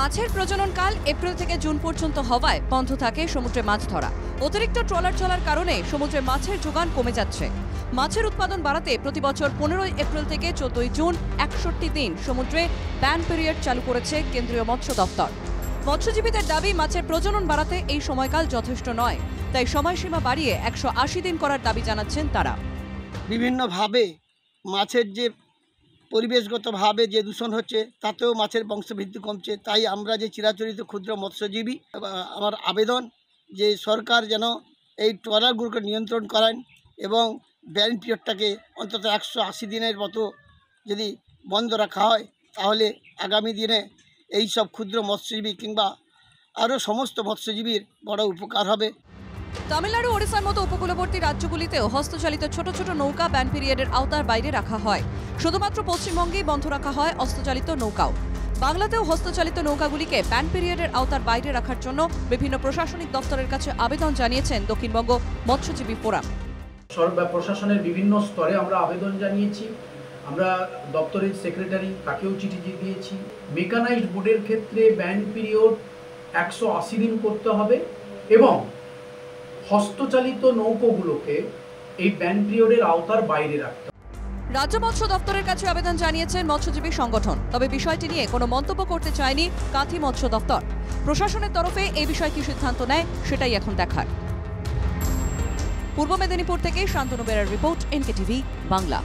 মাছের প্রজননকাল এপ্রিল থেকে জুন পর্যন্ত হওয়ায় বন্ধ থাকে সমুদ্রে মাছ ধরা। অতিরিক্ত ট্রলার চলার কারণে সমুদ্রে মাছের যোগান কমে যাচ্ছে। মাছের উৎপাদন বাড়াতে প্রতি বছর 15 এপ্রিল থেকে 14 জুন 61 দিন সমুদ্রে ব্যান পিরিয়ড চালু করেছে কেন্দ্রীয় মৎস্য দপ্তর। মৎস্যজীবীদের দাবি, মাছের প্রজনন বাড়াতে এই সময়কাল যথেষ্ট নয়, তাই সময়সীমা বাড়িয়ে 180 দিন করার দাবি জানাচ্ছেন তারা। বিভিন্নভাবে মাছের যে পরিবেশগতভাবে যে দূষণ হচ্ছে তাতেও মাছের বংশবৃদ্ধি কমছে। তাই আমরা যে চিরাচরিত ক্ষুদ্র মৎস্যজীবী, আমার আবেদন যে সরকার যেন এই ট্রলারগুলোকে নিয়ন্ত্রণ করেন এবং ব্যান পিরিয়ডটাকে অন্তত 180 দিনের মতো যদি বন্ধ রাখা হয়, তাহলে আগামী দিনে এই সব ক্ষুদ্র মৎস্যজীবী কিংবা আরও সমস্ত মৎস্যজীবীর বড় উপকার হবে। তামিলনাড়ু, ওড়িশার মতো উপকূলবর্তী রাজ্যগুলিতেও হস্তচালিত ছোট ছোট নৌকা ব্যান পিরিয়ডের আওতার বাইরে রাখা হয়। শুধুমাত্র পশ্চিমবঙ্গেই বন্ধ রাখা হয় হস্তচালিত নৌকাও। বাংলাতেও হস্তচালিত নৌকাগুলিকে ব্যান পিরিয়ডের আওতার বাইরে রাখার জন্য বিভিন্ন প্রশাসনিক দপ্তরের কাছে আবেদন জানিয়েছেন দক্ষিণবঙ্গ মৎস্যজীবী ফোরাম। প্রশাসনের বিভিন্ন স্তরে আমরা আবেদন জানিয়েছি। আমরা দপ্তরের সেক্রেটারি তাকেও চিঠি দিয়েছি। মেকানাইজড বোটের ক্ষেত্রে ব্যান পিরিয়ড 180 দিন করতে হবে এবং হস্তচালিত নৌকোগুলোকে এই ব্যান পিরিয়ডের আওতার বাইরে রাখতে হবে। রাজ্য মৎস্য দপ্তরের কাছে আবেদন জানিয়েছেন মৎস্যজীবী সংগঠন, তবে বিষয়টি নিয়ে কোনো মন্তব্য করতে চায়নি কাঁথি মৎস্য দপ্তর। প্রশাসনের তরফে এই বিষয়ে কি সিদ্ধান্ত নেয় সেটাই এখন দেখার। পূর্ব মেদিনীপুর থেকে শান্তনু বেরার রিপোর্ট, NKTV বাংলা।